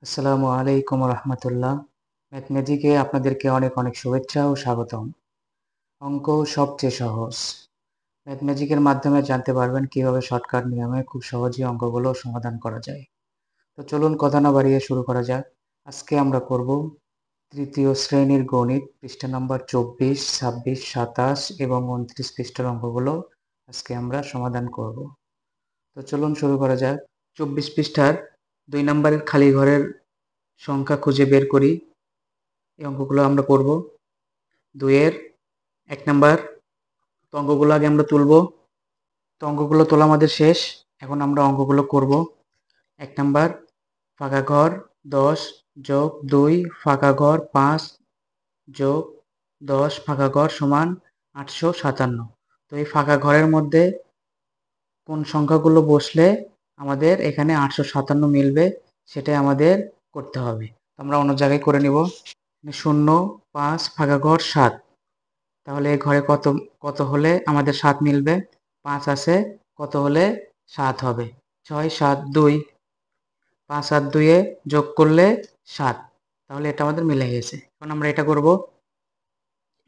আসসালামু আলাইকুম রহমতুল্লাহ। ম্যাথমেটিকে আপনাদেরকে অনেক অনেক শুভেচ্ছা ও স্বাগতম। অঙ্ক সবচেয়ে সহজ। ম্যাথমেটিকের মাধ্যমে জানতে পারবেন কিভাবে শর্টকাট নিয়মে খুব সহজেই অঙ্কগুলো সমাধান করা যায়। তো চলুন কথা না বাড়িয়ে শুরু করা যাক। আজকে আমরা করব তৃতীয় শ্রেণীর গণিত পৃষ্ঠা নম্বর 24, 26, 27 এবং 29 পৃষ্ঠার অঙ্কগুলো আজকে আমরা সমাধান করব। তো চলুন শুরু করা যাক। 24 পৃষ্ঠার 2 নম্বরের খালি ঘরের সংখ্যা খুঁজে বের করি। এই অঙ্কগুলো আমরা করব। 2-এর 1 নাম্বার। তো অঙ্কগুলো আগে আমরা তুলব। তো অঙ্কগুলো তোলা আমাদের শেষ। এখন আমরা অঙ্কগুলো করব। 1 নাম্বার, ফাঁকা ঘর 10 যোগ 2 ফাঁকা ঘর 5 যোগ 10 ফাঁকা ঘর সমান 857। তো এই ফাঁকা ঘরের মধ্যে কোন সংখ্যাগুলো বসলে আমাদের এখানে 857 মিলবে সেটাই আমাদের করতে হবে। আমরা অন্য জায়গায় করে নিব। 0, 5 ফাঁকা ঘর 7। তাহলে এই ঘরে কত কত হলে আমাদের 7 মিলবে? 5 আছে, কত হলে 7 হবে? 6, 7, 2। 5 আর 2 এ যোগ করলে 7। তাহলে এটা আমাদের মিলে গেছে। এখন আমরা এটা করব।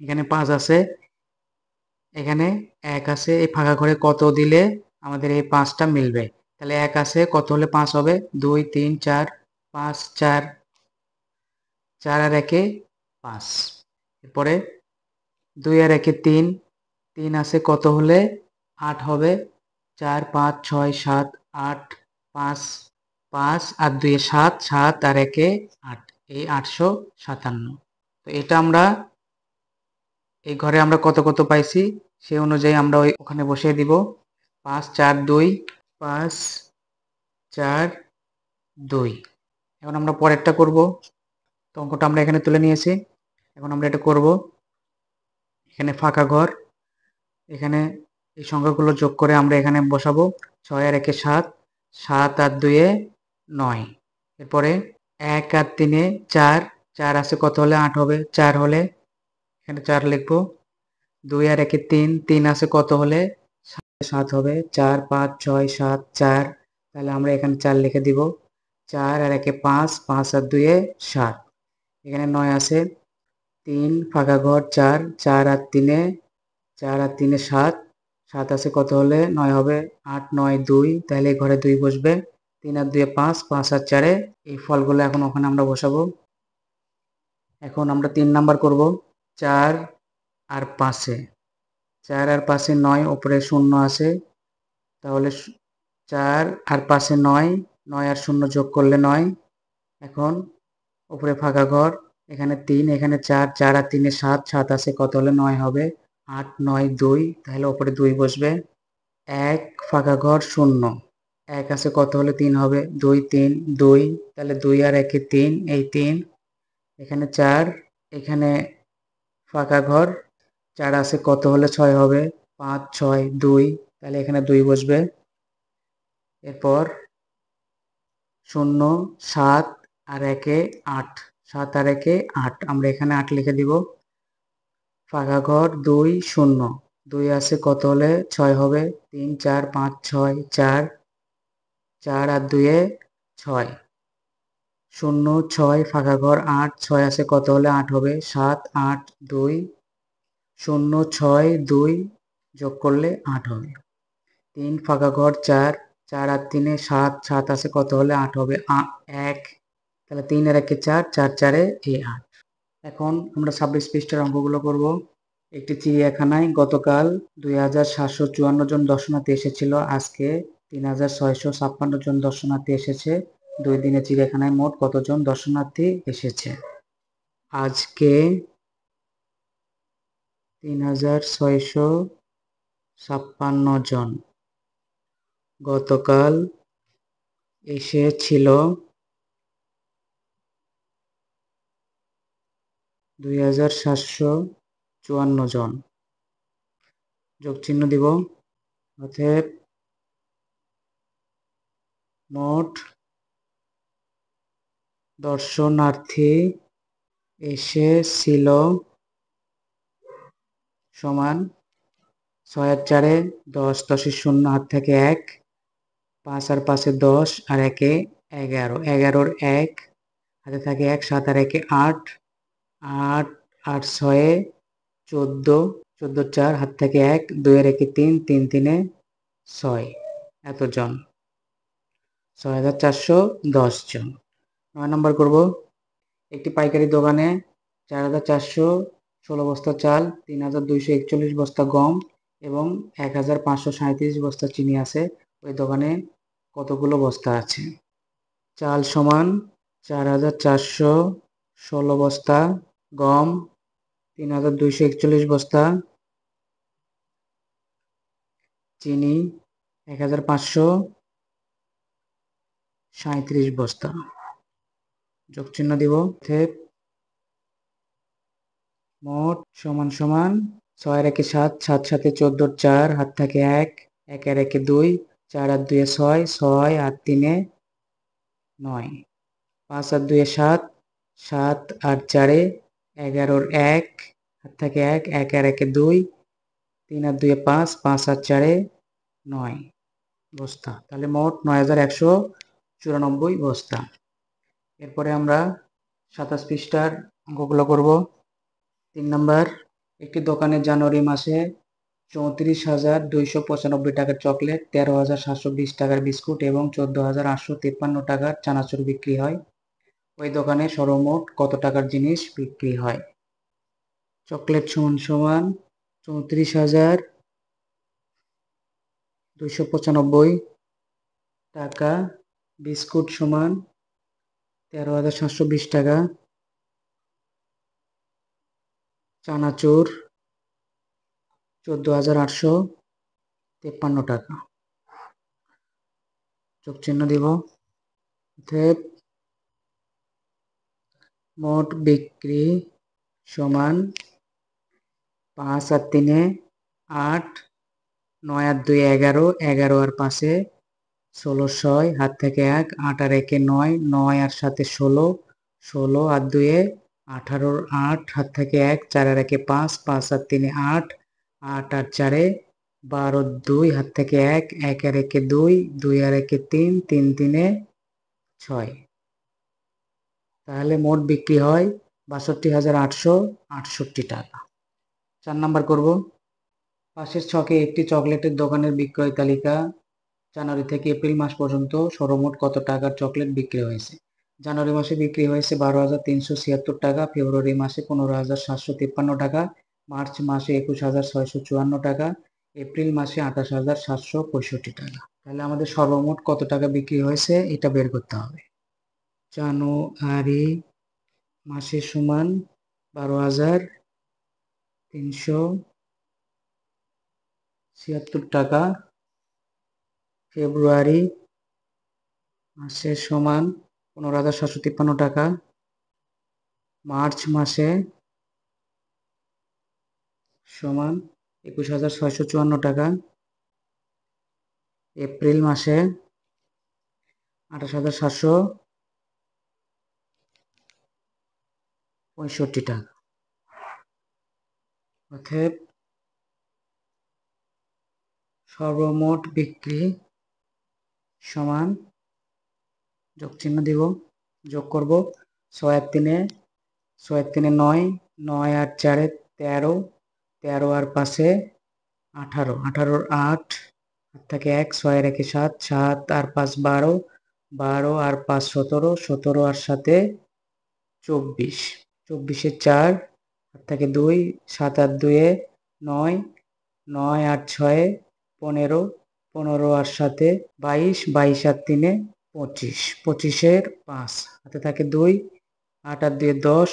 এখানে 5 আছে, এখানে 1 আছে। এই ফাঁকা ঘরে কত দিলে আমাদের এই 5টা মিলবে? তাহলে 1 আছে, কত হলে 5 হবে? 2, 3, 4, 5, 4। 4 আর 1 এ 5। এরপরে 2 আর 1 এ 3। 3 আছে, কত হলে 8 হবে? 4, 5, 6, 7, 8, 5। 5 আর 2 এ 7, 7 আর 1 এ 8। এই 857। তো এটা আমরা এই ঘরে আমরা কত কত পাইছি সেই অনুযায়ী আমরা ওখানে বসিয়ে দিব। 5, 4, 2। 5, 4, 2। এখন আমরা পরেরটা করব। তো অঙ্কটা আমরা এখানে তুলে নিয়েছি। এখন আমরা এটা করব। এখানে ফাঁকা ঘর, এখানে এই সংখ্যাগুলো যোগ করে আমরা এখানে বসাবো। 6 আর 1 এ 7, 7 আর 2 এ 9। এরপরে 1 আর 3 এ 4। 4 আছে, কত হলে 8 হবে? 4 হলে এখানে 4 লিখবো। 2 আর 1 এ 3। 3 আছে, কত হলে 7 হবে? 4, 5, 6, 7, 4। তাহলে আমরা এখানে 4 লিখে দিব। 4 আর 1 এ 5, 5 আর 2 এ 7। এখানে 9 আছে, 3 ফাঁকা ঘর 4। 4 আর 3 এ 4 আর 3 এ 7। 7 আছে, কত হলে 9 হবে? 8, 9, 2। তাহলে এই ঘরে 2 বসবে। 3 আর 2 এ 5, 5 আর 4 এ এই ফলগুলো এখন ওখানে আমরা বসাবো। এখন আমরা 3 নাম্বার করব। 4 আর 5 এ 4 আর 5 এ 9, উপরে 0 আছে। তাহলে 4 আর 5 এ 9, 9 আর 0 যোগ করলে 9। এখন উপরে ফাঁকা ঘর, এখানে 3, এখানে 4। 4 আর 3 এ 7, 7 আছে, কত হলে 9 হবে? 8, 9, 2। তাহলে উপরে 2 বসবে। 1 ফাঁকা ঘর 0। 1 আছে, কত হলে 3 হবে? 2, 3, 2। তাহলে 2 আর 1 এ 3, এই 3। এখানে 4, এখানে ফাঁকা ঘর 4 আছে, কত হলে 6 হবে? 5, 6, 2। তাহলে এখানে 2 বসবে। এরপর 0, 7 আর 1 এ 8। 7 আর 1 এ 8, আমরা এখানে 8 লিখে দিব। ফাঁকা ঘর 2, 0। 2 আছে, কত হলে 6 হবে? 3, 4, 5, 6, 4। 4 আর 2 এ 6। 0, 6 ফাঁকা ঘর 8। 6 আছে, কত হলে 8 হবে? 7, 8, 2। 0, 6, 2 যোগ করলে 8 হবে। 3 ফাঁকা ঘর 4। 4 আর 3 এ 7। 7 আছে, কত হলে 8 হবে? 1। তাহলে 3 আর 1 এ 4, 4, 4 এ 8। এখন আমরা 26 পৃষ্ঠার অঙ্কগুলো করব। একটি চিড়িয়াখানায় গতকাল 2754 জন দর্শনার্থী এসেছিল। আজকে 3656 জন দর্শনার্থী এসেছে। 2 দিনে চিড়িয়াখানায় মোট কতজন দর্শনার্থী এসেছে? আজকে 3656 জন, গতকাল এসেছিল 2754 জন। যোগ চিহ্ন দিব। অতএব মোট দর্শনার্থী এসেছিল সমান 6 আর 4 এ 10, 10 এর 0 হাত থেকে 1, 5 আর 5 এ 10 আর 1 এ 11, 11 এর 1, হাতে থাকে 1, 7 আর 1 8, 8, 8 6 14, 14 4, হাত থাকে 1, 2 আর 1 3, 3 3 6, এতজন 6410 জন। 9 নম্বর করব, একটি পাইকারি দোকানে 4416 বস্তা চাল, 3241 বস্তা গম এবং 1537 বস্তা চিনি আছে। ওই দোকানে কতগুলো বস্তা আছে? চাল সমান 4416 বস্তা, গম 3241 বস্তা, চিনি 1537 বস্তা। যোগ চিহ্ন দিব। মোট সমান সমান 6 আর 1 7, 7 7 14 4, হাত থাকে 1, 1 আর 1 2, 4 আর 2 6, 6 আর 3 9, 5 আর 2 7, 7 আর 4 11 1, হাত থাকে 1, 1 আর 1 2, 3 আর 2 5, 5 আর 4 9 বস্তা। তাহলে মোট 9194 বস্তা। এরপরে আমরা 27 পৃষ্ঠার অঙ্কগুলো করব। 3 নম্বর, একটি দোকানে জানুয়ারি মাসে 34,295 টাকার চকলেট, 13,720 টাকার বিস্কুট এবং 14,853 টাকার চানাচুর বিক্রি হয়। ওই দোকানে সর্বমোট কত টাকার জিনিস বিক্রি হয়? চকলেট সমান সমান 34,295 টাকা, বিস্কুট সমান 13,720 টাকা, চানাচুর 14,853 টাকা। যোগ চিহ্ন দিব। অতএব মোট বিক্রি সমান 5 আর 3 8, 9 আর 2 11, 11 আর 5 16 6, হাত থেকে 1, 8 আর 1 9, 9 আর 7 16, 16 আর 2 18, 8 হাত থেকে 1, 4 আর 1 5, 5 আর 3 8, 8 আর 4 12, 2 হাত থেকে 1, 1 আর 1 2, 2 আর 1 3, 3 3 6। তাহলে মোট বিক্রি হয় 62,868 টাকা। 4 নাম্বার করব, পাশের ছকে একটি চকলেটের দোকানের বিক্রয় তালিকা জানুয়ারি থেকে এপ্রিল মাস পর্যন্ত সর্বমোট কত টাকার চকলেট বিক্রি হয়েছে? জানুয়ারি মাসে বিক্রি হয়েছে 12,376 টাকা, ফেব্রুয়ারি মাসে 15,753 টাকা, মার্চ মাসে 21,654 টাকা, এপ্রিল মাসে 28,765 টাকা। তাহলে আমাদের সর্বমোট কত টাকা বিক্রি হয়েছে এটা বের করতে হবে। জানুয়ারি মাসে সমান 12,376 টাকা, ফেব্রুয়ারি মাসে সমান 15,753 টাকা, মার্চ মাসে সমান 21,654 টাকা, এপ্রিল মাসে 28,765 টাকা। অতএব সর্বমোট বিক্রি সমান, যোগ চিহ্ন দিব, যোগ করব 6 আর 3 9, 9 আর 4 13, 13 আর 5 18, 18 8 থেকে 1, 6 আর 1 7, 7 আর 5 12, 12 আর 5 17, 17 আর 7 24, 24 4 থেকে 2, 7 আর 2 9, 9 আর 6 15, 15 আর 7 22, 22 আর 3 25, 25 এর 5 হাতে থাকে 2, 8 আর 2 10,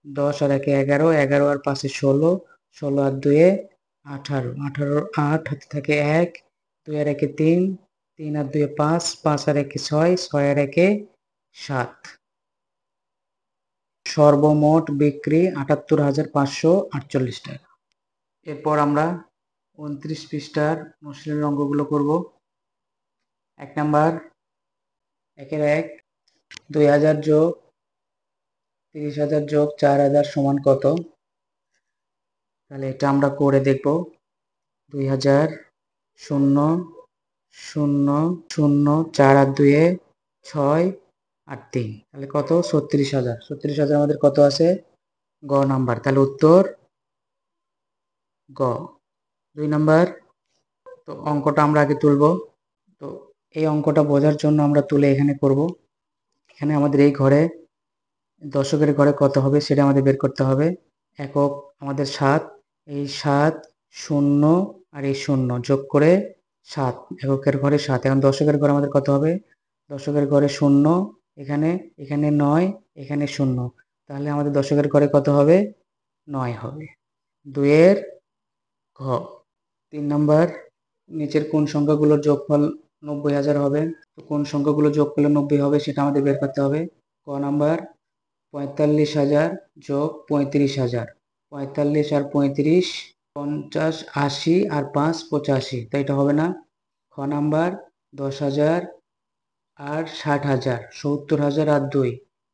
10 আর 1 11, 11 আর 5 16, 16 আর 2 18, 18 8 হাতে থাকে 1, 2 আর 1 3, 3 আর 2 5, 5 আর 1 6, 6 আর 1 7। সর্বমোট বিক্রি 78,548 টাকা। এরপর আমরা 29 পৃষ্ঠার অনুশীলনের অঙ্কগুলো করব। 1 নাম্বার, 1 এর 1, 2,000 যোগ 30,000 যোগ 4,000 সমান কত? তাহলে এটা আমরা করে দেখব। 2,000 0 0 0, 4 আর 2 6, আর 3, তাহলে কত? 36,000। 36,000 আমাদের কত আছে? গ নাম্বার। তাহলে উত্তর গ। 2 নাম্বার, তো অঙ্কটা আমরা আগে তুলব। তো এই অঙ্কটা বোঝার জন্য আমরা তুলে এখানে করব। এখানে আমাদের এই ঘরে দশকের ঘরে কত হবে সেটা আমাদের বের করতে হবে। একক আমাদের 7, এই 7 শূন্য আর এই শূন্য যোগ করে 7, এককের ঘরে 7। এখন দশকের ঘরে আমাদের কত হবে? দশকের ঘরে শূন্য, এখানে এখানে 9, এখানে শূন্য, তাহলে আমাদের দশকের ঘরে কত হবে? 9 হবে। 2 এর ঘ। 3 নাম্বার, নিচের কোন সংখ্যাগুলোর যোগফল 90,000 হবে? তো কোন সংখ্যাগুলো যোগ করলে 90 হবে সেটা আমাদের বের করতে হবে। ক নাম্বার, 45,000 যোগ 35,000, 45 আর 35 50, 80 আর 5 85, তাই এটা হবে না। খ নাম্বার, 10,000 আর 60,000, 70,000 আর 2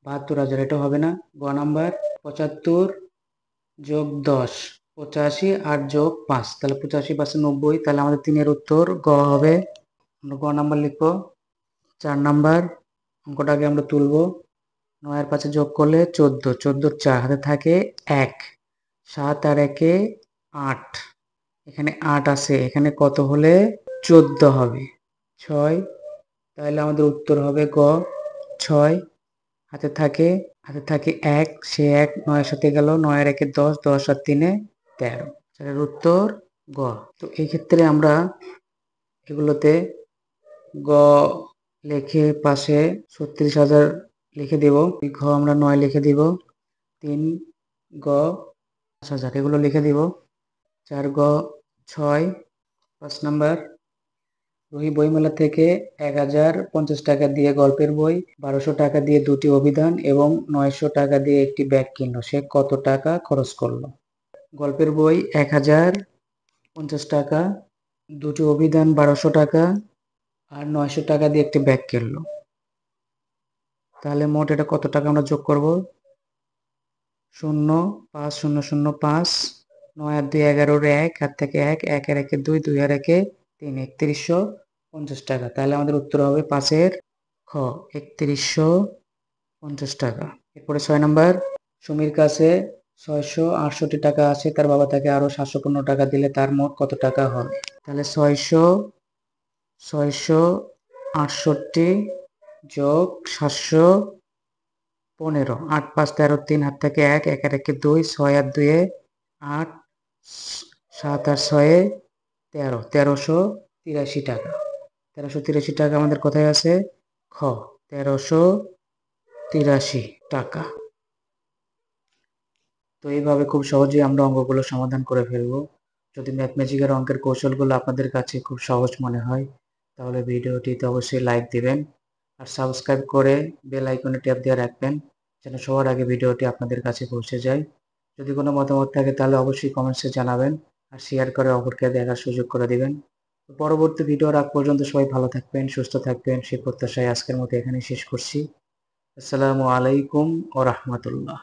72,000, এটা হবে না। গ নাম্বার, 75 যোগ 10 85 আর যোগ 5, তাহলে 85 5 90, তাহলে আমাদের 3 এর উত্তর গ হবে। আমরা গ নাম্বার লিখবো। 4 নাম্বার, অঙ্কটা আগে আমরা তুলবো। 9 আর 5 যোগ করলে 14, 14 4, হাতে থাকে 1, 7 আর 1 8, এখানে 8 আছে, এখানে কত হলে 14 হবে? 6, তাহলে আমাদের উত্তর হবে গ 6। হাতে থাকে 1, সে 1 9 এর সাথে গেল, 9 আর 1 10, 10 আর 3 13, এর উত্তর গ। তো এই ক্ষেত্রে আমরা এগুলোতে গ লিখে পাশে 36,000 লিখে দেব, ঘ আমরা 9 লিখে দিব, 3 গ 5,000 এগুলো লিখে দিব, 4 গ 6। 5 নাম্বার, রুহি বইমেলা থেকে 1,050 টাকা দিয়ে গল্পের বই, 1200 টাকা দিয়ে 2টি অভিধান এবং 900 টাকা দিয়ে একটি ব্যাগ কিনলো। সে কত টাকা খরচ করলো? গল্পের বই 1,050 টাকা, 2টি অভিধান 1200 টাকা আর 900 টাকা দিয়ে একটি ব্যাগ কিনলো। তাহলে মোট এটা কত টাকা আমরা যোগ করব? 0 5 0 0 5, 9 আর 2 11, 1 হাত থেকে 1, 1 আর 1 2, 2 আর 1 3, 3150 টাকা। তাহলে আমাদের উত্তর হবে 5 এর খ, 3150 টাকা। এরপরে 6 নাম্বার, সুমির কাছে 668 টাকা আছে, তার বাবা তাকে আরো 715 টাকা দিলে তার মোট কত টাকা হবে? তাহলে 668 যোগ 715, 8 5 13, 3 হাত থেকে 1, 1 আর 1 2, 6 আর 2 8, 7 আর 6 13, 1383 টাকা। 1383 টাকা আমাদের কোথায় আছে? খ, 1383 টাকা। তো এইভাবে খুব সহজেই আমরা অঙ্কগুলো সমাধান করে ফেলবো। যদি ম্যাথমেটিক্যাল অঙ্কের কৌশলগুলো আপনাদের কাছে খুব সহজ মনে হয় তাহলে ভিডিওটিতে অবশ্যই লাইক দিবেন আর সাবস্ক্রাইব করে বেল আইকনে ট্যাপ দিয়ে রাখবেন যেন সবার আগে ভিডিওটি আপনাদের কাছে পৌঁছে যায়। যদি কোনো মতামত থাকে তাহলে অবশ্যই কমেন্টসে জানাবেন আর শেয়ার করে অপরকে দেখার সুযোগ করে দিবেন। তো পরবর্তী ভিডিওর আগ পর্যন্ত সবাই ভালো থাকবেন, সুস্থ থাকবেন, সেই প্রত্যাশায় আজকের মতো এখানেই শেষ করছি। আসসালামু আলাইকুম ওয়া রাহমাতুল্লাহ।